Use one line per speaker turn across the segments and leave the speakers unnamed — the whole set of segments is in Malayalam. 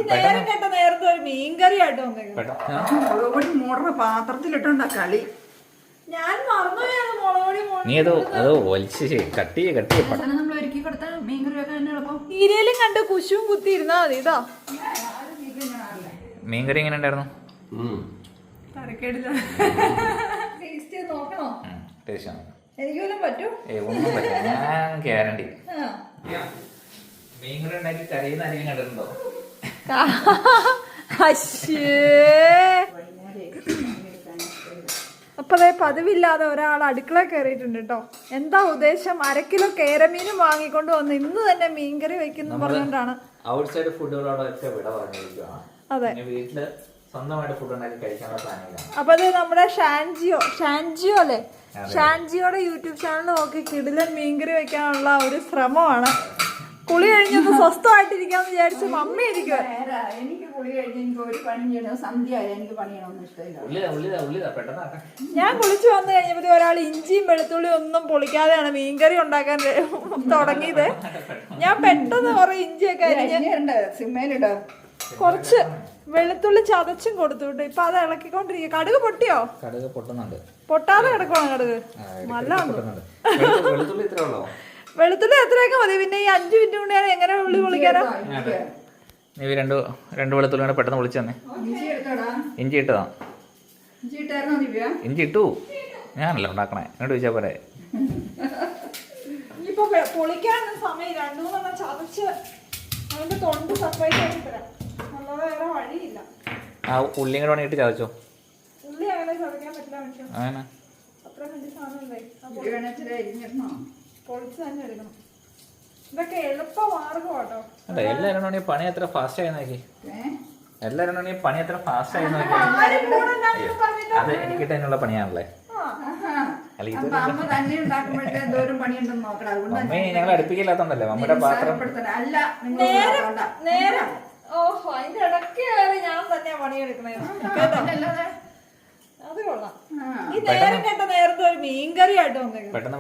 നേരത്തെ ഒരു മീൻകറിയായിട്ട് മോഡറ പാത്രത്തിലിട്ടുണ്ടാ കളി. ഞാൻ
നീ അത് ഒലിച്ച് കട്ടി
നമ്മൾ ഒരുക്കി കൊടുത്ത മീൻകറി വെക്കാൻ എളുപ്പം.
സീരിയലും കണ്ട് കുശും കുത്തി ഇരുന്നാ മതി. ഇതാ
മീൻകറി എങ്ങനെ ഉണ്ടായിരുന്നു?
നോക്കണോ? എനിക്ക് വല്ലതും പറ്റും?
ഒന്നും പറ്റില്ല, ഞാൻ ഗ്യാരണ്ടി. മീൻകറി ഉണ്ടാക്കി കരയുന്ന ആരെങ്കിലും കണ്ടിട്ടുണ്ടോ?
അപ്പതേ പതിവില്ലാതെ ഒരാൾ അടുക്കള കയറിയിട്ടുണ്ട് കേട്ടോ. എന്താ ഉദ്ദേശം? 1/2 കിലോ കേരമീനും വാങ്ങിക്കൊണ്ട് വന്ന് ഇന്ന് തന്നെ മീൻകറി വെക്കുന്നു പറഞ്ഞോണ്ടാണ്.
ഔട്ട്സൈഡ് ഫുഡുകളോടൊക്കെ വിട പറഞ്ഞിരിക്കുകയാണ്.
അതെ,
വീട്ടില് സ്വന്തമായിട്ട് ഫുഡ് ഉണ്ടാക്കി കഴിക്കാനുള്ള സാധനങ്ങളാണ്.
അപ്പൊ അത് നമ്മുടെ ഷാൻജിയോ അല്ലേ, ഷാൻജിയോടെ യൂട്യൂബ് ചാനൽ നോക്കി കിടിലൻ മീൻകറി വെക്കാനുള്ള ഒരു ശ്രമമാണ്. കുളി കഴിഞ്ഞൊന്ന് സ്വസ്ഥമായിട്ടിരിക്കാന്ന് വിചാരിച്ച് മമ്മി ഇരിക്കുക.
എനിക്ക് കുളി കഴിഞ്ഞ് എനിക്ക് ഒരു പണി ചെയ്യണം, സന്ധ്യ എനിക്ക് പണിയണമെന്ന് ഇഷ്ടമില്ല.
ഞാൻ കുളിച്ചു വന്നു കഴിഞ്ഞപ്പോ ഒരാൾ ഇഞ്ചിയും വെളുത്തുള്ളിയും ഒന്നും പൊളിക്കാതെയാണ് മീൻകറി ഉണ്ടാക്കാൻ തുടങ്ങിയത്. ഞാൻ പെട്ടെന്ന് കുറെ ഇഞ്ചിയൊക്കെ അരിഞ്ഞ്
സിമ്മയിലിടാ
കുറച്ച് വെളുത്തുള്ളി ചതച്ചും കൊടുത്തു വിട്ടു. ഇപ്പൊ അത് ഇളക്കിക്കൊണ്ടിരിക്കുക. കടുക് പൊട്ടിയോ?
കടുക് പൊട്ടുന്നുണ്ട്.
പൊട്ടാതെ കിടക്കണോ കടുക്? നല്ല
വെളുത്തുള്ളി ഇത്രേ ഉള്ളോ?
വെളുത്തുള്ളി എത്രയൊക്കെ മതി. പിന്നെ ഈ 5 മിനിറ്റ് കൊണ്ടാണ് എങ്ങനെ ഉള്ളി പൊളിക്കാനാ?
നീ രണ്ട് വെളുത്തുള്ളി പെട്ടെന്ന് പൊളിച്ചു തന്നെ. ഇഞ്ചി ഇട്ടതാ? ഇഞ്ചി ഇട്ടു, ഞാനല്ല ഉണ്ടാക്കണേ. എന്നോട് ചോദിച്ചാ പോരെ.
ഇനിയിപ്പോ പൊളിക്കാനൊന്നും സമയം 2-3 ചതച്ച് അതിന്റെ തൊണ്ട് സെപ്പറേറ്റ് ആക്കി തരാം. അല്ലാതെ വേറെ വഴിയില്ല.
ആ ഉള്ളിയും കൂടെ വേണമെങ്കിൽ ചതച്ചോ.
ഉള്ളി അങ്ങനെ ചതയ്ക്കാൻ പറ്റില്ല മനുഷ്യൻ.
അങ്ങനെ
അത്ര വലിയ സാധനമല്ലേ, പൊളിച്ച് തന്നെ എടുക്കണം. ഇതൊക്കെ എളുപ്പ മാർഗം കേട്ടോ.
എല്ലാരും പണി എത്ര ഫാസ്റ്റ് ആയി നോക്കി. എല്ലാരും പണി എത്ര ഫാസ്റ്റ് ആയി നോക്കി. അത് എനിക്കിട്ട് അതിനുള്ള പണിയാണല്ലേ. മമ്മി ഞങ്ങൾ അടുപ്പിക്കില്ലാത്തോണ്ടല്ലേ മമ്മിയുടെ പാത്രം.
ഓഹോ, അതിന്റെ ഇടയ്ക്ക് ഞാൻ തന്നെയാ പണിയെടുക്കണേ. അത് കൊള്ളാം. ഈ നേരം കണ്ട നേരത്തെ ഒരു മീൻകറി ആയിട്ട് വന്നേക്കും.
പെട്ടെന്ന്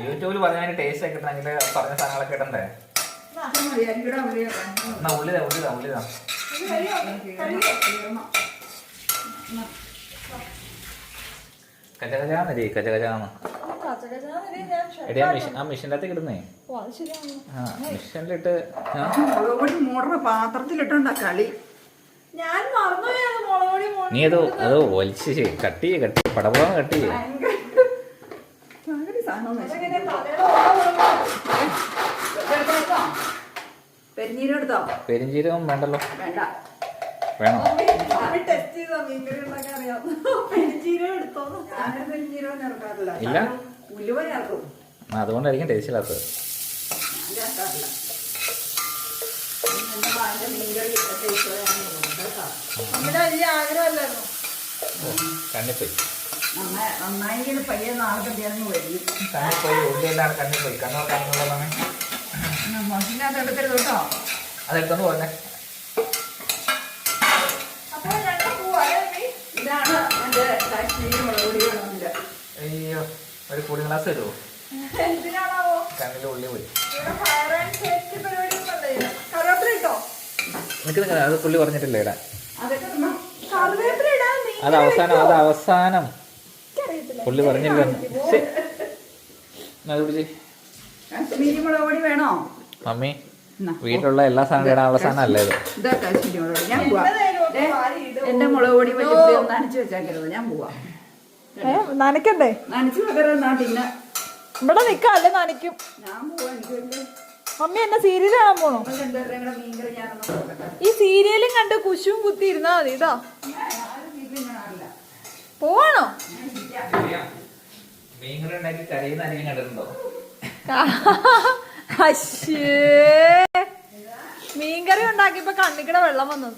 യൂട്യൂബിൽ പറഞ്ഞ ടേസ്റ്റ് ഒക്കെ കിട്ടണമെങ്കിൽ പറഞ്ഞ സാധനങ്ങളൊക്കെ ഇടണ്ടേ? ഉള്ളിതാ കച്ചകജാന്ന് ആ മിഷീൻ്റെ അകത്തേക്ക് ഇടുന്നേ. മിഷീനിലിട്ട്
മോഡറ പാത്രത്തിലിട്ടുണ്ടാ കളി.
ഞാൻ
നീ അത് ഒലിച്ച് കട്ടി പടപടം കട്ടി. പെരിഞ്ചീരകം വേണ്ടല്ലോ? വേണോ? ഇല്ല, അതുകൊണ്ടായിരിക്കും ടേസ്റ്റ് ഇല്ലാത്തത്. കണ്ണിപ്പോയി ഉള്ളിയെല്ലാം കണ്ണിപ്പോയി. കണ്ണോർക്കാനുള്ളതാണ്. അതെടുത്തോണ്ട് പോന്നെ. അയ്യോ, ഒരു കൂടി ഗ്ലാസ് തരുമോ? കണ്ണില് ഉള്ളി പോയി. നിനക്ക് അത് പുള്ളി പറഞ്ഞിട്ടില്ലേ ഇടാൻ? അത് അവസാനം പുള്ളി പറഞ്ഞില്ല. മമ്മി വീട്ടിലുള്ള എല്ലാ സാധനവും ഇടാൻ അവസാനം അല്ലേ ഇത്?
എന്റെ മുളക് പൊടി നനച്ചു വെച്ചേക്കരുത്, ഞാൻ പോവാ.
നനക്കണ്ടേ?
നനച്ചു വെക്കരുത്. പിന്നെ
ഇവിടെ നിക്കല്ലേ നനയ്ക്കും.
ഞാൻ പോവാ. എനിക്ക്
മമ്മി എന്നെ സീരിയൽ കാണാൻ പോണോ? ഈ സീരിയലും കണ്ട് കുശും കുത്തി ഇരുന്നാ മതി. ഇതാ പോവാണോ? മീൻകറി ഉണ്ടാക്കിയപ്പോ കണ്ണിക്കട വെള്ളം വന്നു.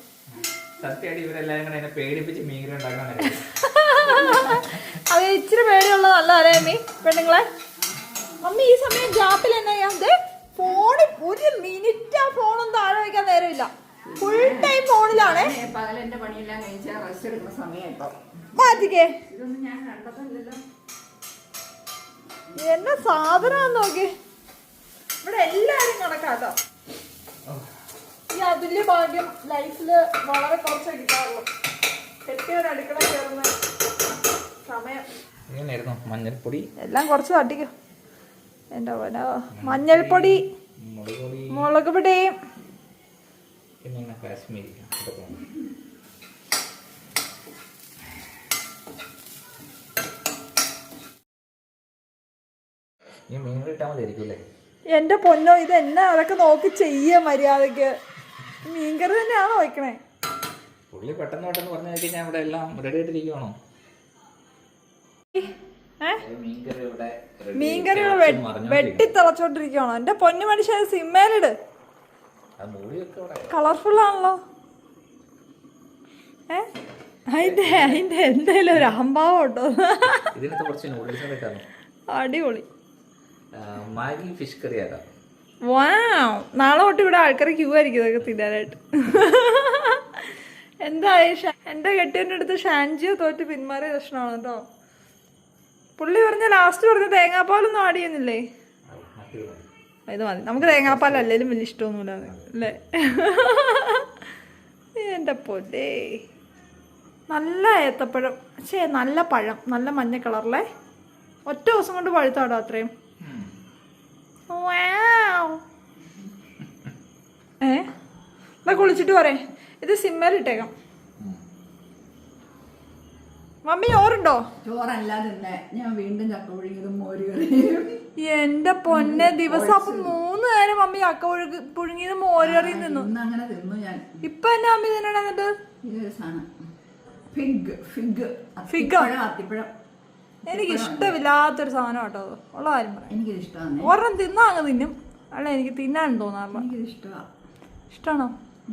അത് ഇച്ചിരി പേടിയുള്ള നല്ലതല്ലേ മമ്മി പെണ്ണുങ്ങളെ? മമ്മി ഈ സമയം ജാപ്പിൽ എന്നാ ഫോണ് 1 മിനിറ്റ് ആ ഫോണൊന്നും താഴെ വയ്ക്കാൻ നേരമില്ല. ഫുൾ ടൈം ഫോണിലാണ്.
പകലെന്റെ പണിയെല്ലാം കഴിച്ചാൽ റെസ്റ്റ് എടുക്കുന്ന സമയം.
മാറ്റിക്കേ.
ഇതൊന്നും ഞാൻ കണ്ടതല്ലല്ലോ.
എന്നെ സാധനം നോക്കി. ഇവിടെ എല്ലാരും കണക്കാട്ടോ. ഈ അതുല്യ ഭാഗ്യം ലൈഫില് വളരെ കുറച്ചേ കിട്ടാറുള്ളൂ. കെട്ടിയൊരു അടുക്കള കയറുന്ന സമയം.
എങ്ങനെയായിരുന്നു മഞ്ഞൾപ്പൊടി?
എല്ലാം കുറച്ച് തട്ടിക്കും. എന്റെ മഞ്ഞൾപ്പൊടി, മുളക് പൊടി,
പിന്നെ കാശ്മീരി. ഈ മീൻ കിട്ടാൻ മതിയായിരിക്കും അല്ലേ?
എന്റെ പൊന്നോ, ഇത് എന്നെ അതൊക്കെ നോക്കി ചെയ്യ മര്യാദക്ക്. മീൻകറി തന്നെയാണോ വയ്ക്കണേ?
പുള്ളി പെട്ടെന്ന് പെട്ടെന്ന് പറഞ്ഞു കഴിഞ്ഞാൽ ഇവിടെ എല്ലാം റെഡി ആയിട്ടിരിക്കുവാണോ?
മീൻകറി വെട്ടി തിളച്ചോണ്ടിരിക്കുവാണോ? എന്റെ പൊന്നു മനുഷ്യ, സിമ്മേലിട്. കളർഫുൾ ആണല്ലോ. അതിന്റെ എന്തായാലും ഒരു അഹംഭാവം ഉണ്ടോ? അടിപൊളി.
മാഗി ഫിഷ് കറി ആകാം.
വാവ്, നാളെ തൊട്ട് ഇവിടെ ആൾക്കാർ ക്യൂ ആയിരിക്കും ഇതൊക്കെ തിന്നാനായിട്ട്. എന്തായി, എന്റെ കെട്ടിയന്റെ അടുത്ത് ഷാൻജിയോ തോറ്റ് പിന്മാറിയ പ്രശ്നമാണ് കേട്ടോ. പുള്ളി പറഞ്ഞ ലാസ്റ്റ് പറഞ്ഞ തേങ്ങാപ്പാലൊന്നും ആഡ് ചെയ്യുന്നില്ലേ? ഇത് മതി, നമുക്ക് തേങ്ങാപ്പാൽ അല്ലേലും വലിയ ഇഷ്ടമൊന്നുമില്ല അല്ലേ? എന്റെ പൊന്നേ, നല്ല ഏത്തപ്പഴം. നല്ല പഴം, നല്ല മഞ്ഞ കളറിലെ. ഒറ്റ ദിവസം കൊണ്ട് പഴുത്താടോ അത്രയും. എന്നാ കുളിച്ചിട്ട് പോരെ. ഇത് സിമ്മേൽ ഇട്ടേക്കാം. മമ്മി ചോറുണ്ടോ?
ചോറല്ലാതെ ഞാൻ വീണ്ടും ചക്ക പുഴുങ്ങിയതും മോര് കറിയും.
എന്റെ പൊന്നെ, ദിവസം അപ്പൊ 3 നേരം മമ്മി ചക്ക പുഴുങ്ങിയതും മോര് കറിയും തിന്നു.
അങ്ങനെ തിന്നു ഞാൻ.
ഇപ്പൊ എന്നെ മമ്മി തിന്നണ എന്നിട്ട്
അത്തിപ്പഴം.
എനിക്ക് ഇഷ്ടമില്ലാത്തൊരു സാധനം കേട്ടോ, ഉള്ള കാര്യം പറയാം.
എനിക്കിത് ഇഷ്ടമാണ്.
ഒരെണ്ണം തിന്നാ അങ്ങ് തിന്നും. അല്ല, എനിക്ക് തിന്നാൻ തോന്നാറില്ല.
എനിക്കിത് ഇഷ്ടമാണ്.
ഇഷ്ടമാണോ?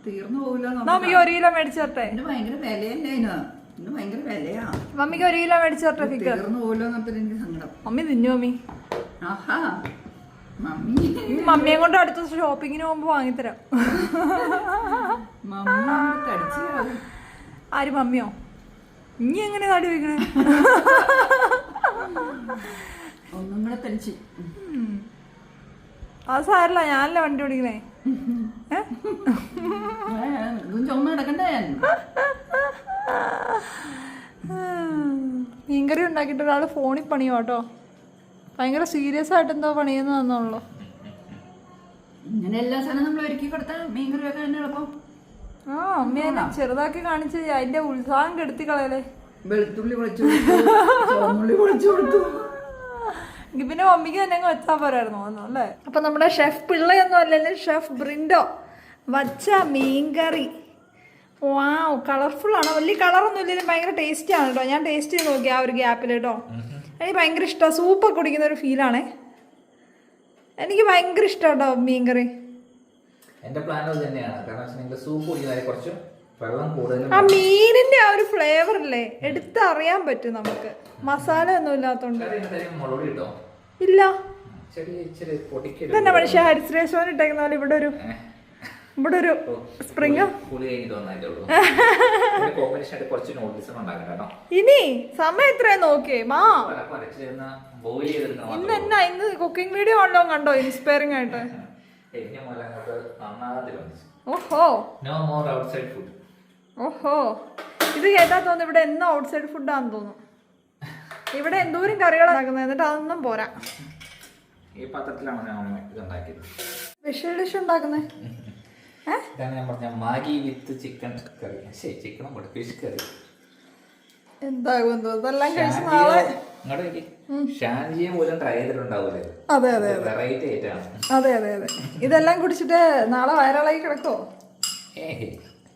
തീർന്നു പോകില്ല.
മമ്മിക്ക് 1 കിലോ മേടിച്ചു തരട്ടെ?
ഭയങ്കര വിലയല്ലേ ഇതിന്? ഇന്ന് ഭയങ്കര വിലയാ.
മമ്മിക്ക് 1 കിലോ മേടിച്ചു തരട്ടെ? ഫിഗർ
തീർന്നു പോകില്ലോ എന്നൊക്കെ എനിക്ക് സങ്കടം.
മമ്മി തിന്നു. മമ്മി
ആഹാ, മമ്മി
മമ്മിയെ കൊണ്ട് അടുത്ത ഷോപ്പിങ്ങിന് പോകുമ്പോ വാങ്ങിത്തരാം. ആര്, മമ്മിയോ? ഇനി എങ്ങനെ താടി വയ്ക്കണേ?
ഒന്നും കൂടെ തടിച്ച്.
അത് സാരല്ല, ഞാനല്ലേ വണ്ടി ഓടിക്കണേ.
ചുമ കിടക്കണ്ടേ?
മീൻകറി ഉണ്ടാക്കിയിട്ട് ഒരാള് ഫോണിൽ പണിയോ കേട്ടോ. ഭയങ്കര സീരിയസ് ആയിട്ട് എന്തോ പണിയെന്ന് തന്നുള്ളൂ.
ഇങ്ങനെ എല്ലാ സാധനവും നമ്മൾ ഒരുക്കി കൊടുത്താൽ മീൻകറി വെക്കാൻ തന്നെ എളുപ്പം.
ആ, അമ്മ എന്നെ ചെറുതാക്കി കാണിച്ച് അതിന്റെ ഉത്സാഹം കെടുത്തി കളയലേ.
വെളുത്തുള്ളി പൊളിച്ചു കൊടുത്തു.
പിന്നെ മമ്മിക്ക് തന്നെ അങ്ങ് വെച്ചാൽ പോരായിരുന്നു അല്ലേ? അപ്പൊ നമ്മുടെ ഷെഫ് പിള്ളയൊന്നും അല്ലല്ലോ, ഷെഫ് ബ്രിൻഡോ വച്ച മീൻകറി. വാവ്, കളർഫുൾ ആണ്. വലിയ കളറൊന്നും ഇല്ലെങ്കിലും ഭയങ്കര ടേസ്റ്റി ആണ് കേട്ടോ. ഞാൻ ടേസ്റ്റ് ചെയ്ത് നോക്കി ആ ഒരു ഗ്യാപ്പിൽ കേട്ടോ. എനിക്ക് ഭയങ്കര ഇഷ്ടമാണ്. സൂപ്പൊക്കെ കുടിക്കുന്ന ഒരു ഫീലാണേ. എനിക്ക് ഭയങ്കര ഇഷ്ടം കേട്ടോ മീൻകറി.
എന്റെ പ്ലാൻ അത് തന്നെയാണ്. കാരണം സൂപ്പ് കുടിക്കുന്നതിനെ കുറച്ച് വെള്ളം കൂടുതൽ.
ആ മീനിന്റെ ആ ഒരു ഫ്ലേവർ അല്ലേ എടുത്തറിയാൻ പറ്റും നമുക്ക്. മസാല ഒന്നും ഇല്ലാത്തോണ്ട്. ഇല്ല, ഇതന്നെ മനുഷ്യ ഹരിശ്രേഷ്ഠൻ ഇട്ടേക്കുന്ന പോലെ ഇവിടെ ഒരു സ്പ്രിങ്. ഇനി സമയം എത്രയാ നോക്കിയേ മാ. ഇന്ന് കുക്കിംഗ് വീഡിയോ ആണല്ലോ കണ്ടോ, ഇൻസ്പയറിംഗ് ആയിട്ട്. ഓഹോ, ഇത് കേട്ടാ തോന്നുന്നു ഇവിടെ എന്നും ഔട്ട്സൈഡ് ഫുഡാന്ന് തോന്നുന്നു. ഇവിടെ എന്തോരം കറികളാക്കുന്നത്, എന്നിട്ട് അതൊന്നും പോരാ.
ഈ പാത്രത്തിലാണ്
സ്പെഷ്യൽ ഡിഷ് ഉണ്ടാക്കുന്നേ.
Maggi with chicken curry. Fish curry
എന്താകും ഇതെല്ലാം കഴിച്ച് നാളെ
ഷാൻജിയെ പോലും ട്രൈ ചെയ്തിട്ടുണ്ടാവൂലേ?
അതെ,
വെറൈറ്റി ആയിട്ടാണ്.
അതെ. ഇതെല്ലാം കുടിച്ചിട്ട് നാളെ വയറാളായി കിടക്കോ?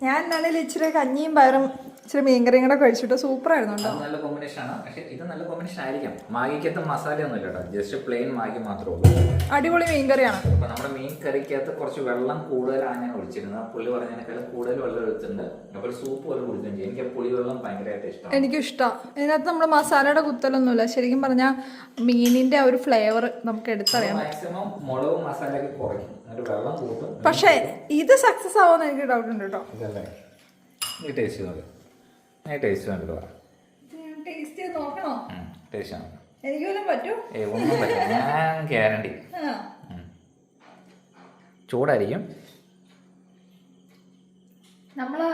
ഞാൻ ആണെങ്കിൽ ഇച്ചിരി കഞ്ഞിയും പയറും ഇച്ചിരി മീൻകറിയും കൂടെ കഴിച്ചിട്ട് സൂപ്പറായിരുന്നു കേട്ടോ.
നല്ല കോമ്പിനേഷൻ ആണ്. പക്ഷെ ഇത് നല്ല കോമ്പിനേഷൻ ആയിരിക്കാം. മാഗിക്കകത്ത് മസാല ഒന്നും ഇല്ല കേട്ടോ, ജസ്റ്റ് പ്ലെയിൻ മാഗി മാത്രമേ ഉള്ളൂ.
അടിപൊളി മീൻകറിയാണ്.
അപ്പൊ നമ്മുടെ മീൻ കറിക്കകത്ത് കുറച്ച് വെള്ളം കൂടുതലാണ് ഞാൻ ഒഴിച്ചിരുന്നത്. പുള്ളി പറഞ്ഞതിനേക്കാൾ കൂടുതൽ വെള്ളം എടുത്തിട്ടുണ്ട്. അപ്പോൾ സൂപ്പ് പോലെ കുടിക്കുകയും ചെയ്യും. എനിക്ക് പുളി വെള്ളം ഭയങ്കരമായിട്ട് ഇഷ്ടമാണ്.
എനിക്കും ഇഷ്ടമാണ്. ഇതിനകത്ത് നമ്മൾ മസാലയുടെ കുത്തലൊന്നുമില്ല. ശരിക്കും പറഞ്ഞാൽ മീനിന്റെ ആ ഒരു ഫ്ലേവർ നമുക്ക് എടുത്തറിയാം.
മാക്സിമം മുളകും മസാലയൊക്കെ കുറയ്ക്കും, വെള്ളം കൂട്ടും.
പക്ഷേ ഇത് സക്സസ് ആവുമെന്ന് എനിക്ക് ഡൗട്ട് ഉണ്ട് കേട്ടോ.
ഈ ടേസ്റ്റ് നോക്ക്. ടേസ്റ്റ് കണ്ടിട്ട്
ടേസ്റ്റ് നോക്കണോ?
ടേസ്റ്റ് ആണ്.
എനിക്ക് വല്ലതും പറ്റൂ?
ഒന്നും പറ്റില്ല, ഞാൻ ഗ്യാരണ്ടി.
ആ.
ചൂടായിരിക്കും.
നമ്മള്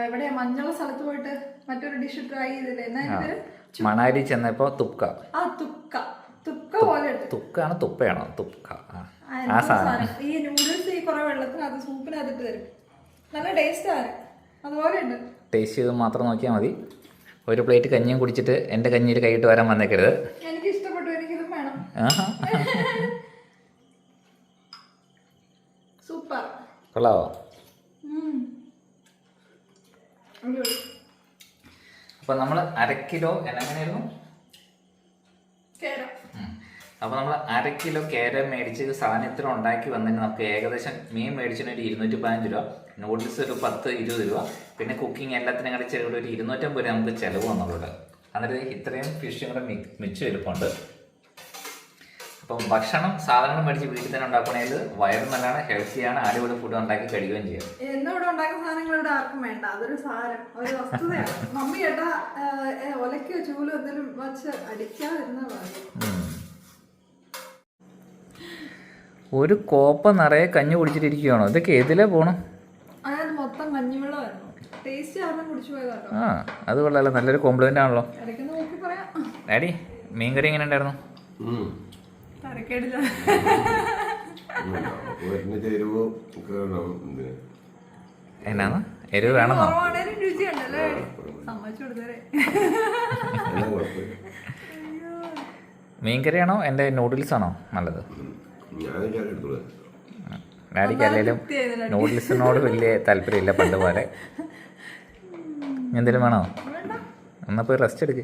എവിടെയാ മഞ്ഞള സ്ഥലത്ത് പോയിട്ട് മറ്റൊരു ഡിഷ് ട്രൈ ചെയ്തില്ലേ? എന്നാ അതിന്റെ പേര്?
മണാലി ചെന്നപ്പോ തുപ്ക.
ആ തുക്ക. തുക്ക പോലെ ഉണ്ട്.
തുക്കാണോ തുപ്പയാണോ? തുപ്ക.
ആ സാധനം ഈ നൂഡിൽസ് ഈ കുറെ വെള്ളത്തിനകത്ത് സൂപ്പിനകത്തിട്ട് തരും. നല്ല ടേസ്റ്റ് ആണ്. അതുപോലെ ഉണ്ട്.
ടേസ്റ്റ് ചെയ്ത് മാത്രം നോക്കിയാൽ മതി. ഒരു പ്ലേറ്റ് കഞ്ഞിയും കുടിച്ചിട്ട് എൻ്റെ കഞ്ഞിയിൽ കൈയിട്ട് വരാൻ വന്നേക്കരുത്.
എനിക്ക് ഇഷ്ടപ്പെട്ടു, എനിക്കിതും വേണം. സൂപ്പർ.
കൊള്ളാവോ? അപ്പൊ നമ്മൾ 1/2 കിലോ എങ്ങനെയായിരുന്നു? അപ്പോൾ നമ്മൾ 1/2 കിലോ കേര മേടിച്ച് സാധനം ഇത്ര ഉണ്ടാക്കി വന്നതിന് നമുക്ക് ഏകദേശം മീൻ മേടിച്ചിട്ട് ഒരു 215 രൂപ, നൂഡിൽസ് ഒരു 10-20 രൂപ, പിന്നെ കുക്കിംഗ് എല്ലാത്തിനും കൂടെ ചെലവ് ഒരു 250 രൂപ നമുക്ക് ചിലവ് വന്നുള്ളൂ. എന്നിട്ട് ഇത്രയും ഫിഷും കൂടെ മിച്ചം എളുപ്പമുണ്ട്. അപ്പം ഭക്ഷണം സാധനങ്ങൾ മേടിച്ച് വീട്ടിൽ തന്നെ ഉണ്ടാക്കണമെങ്കിൽ വയറ് നല്ലതാണ്, ഹെൽത്തിയാണ്, അടിപൊളി ഫുഡ് ഉണ്ടാക്കി കഴിയുകയും ചെയ്യും.
എന്നിവിടെ ഉണ്ടാക്കുന്ന സാധനങ്ങൾ ഇവിടെ ആർക്കും വേണ്ട. അതൊരു സാരം, ഒരു വസ്തുതയാണ്. മമ്മി കേട്ടാ ഒലക്കോ ചൂലോ എന്തെങ്കിലും വച്ച് അടിക്കാതിരുന്നാ മതി.
ഒരു കോപ്പ നിറയെ കഞ്ഞി കുടിച്ചിട്ടിരിക്കുകയാണോ? ഇതൊക്കെ ഏതിലേ പോണം?
അതായത് മൊത്തം കഞ്ഞിവെള്ളമായിരുന്നു. ടേസ്റ്റ് ആദ്യം കുടിച്ചു പോയതാട്ടോ.
ആ അത് കൊള്ളാലോ, നല്ലൊരു കോംപ്ലിമെന്റ് ആണല്ലോ.
ഇടയ്ക്ക് നോക്കി പറയാം.
ഡാഡി മീൻകറി എങ്ങനെ ഉണ്ടായിരുന്നു?
തരക്കേടില്ല.
എന്നാന്ന് എരിവ് വേണമെന്നോ?
കുറവാണേലും രുചിയുണ്ടല്ലേ? സമ്മതിച്ചു കൊടുത്തേ.
മീൻകറിയാണോ എൻ്റെ നൂഡിൽസ് ആണോ നല്ലത്? ഡാഡിക്ക് അല്ലെങ്കിലും നൂഡിൽസിനോട് വലിയ താല്പര്യമില്ല പണ്ട് പോലെ. എന്തെങ്കിലും വേണോ? എന്നാ പോയി റെസ്റ്റ് എടുക്ക്.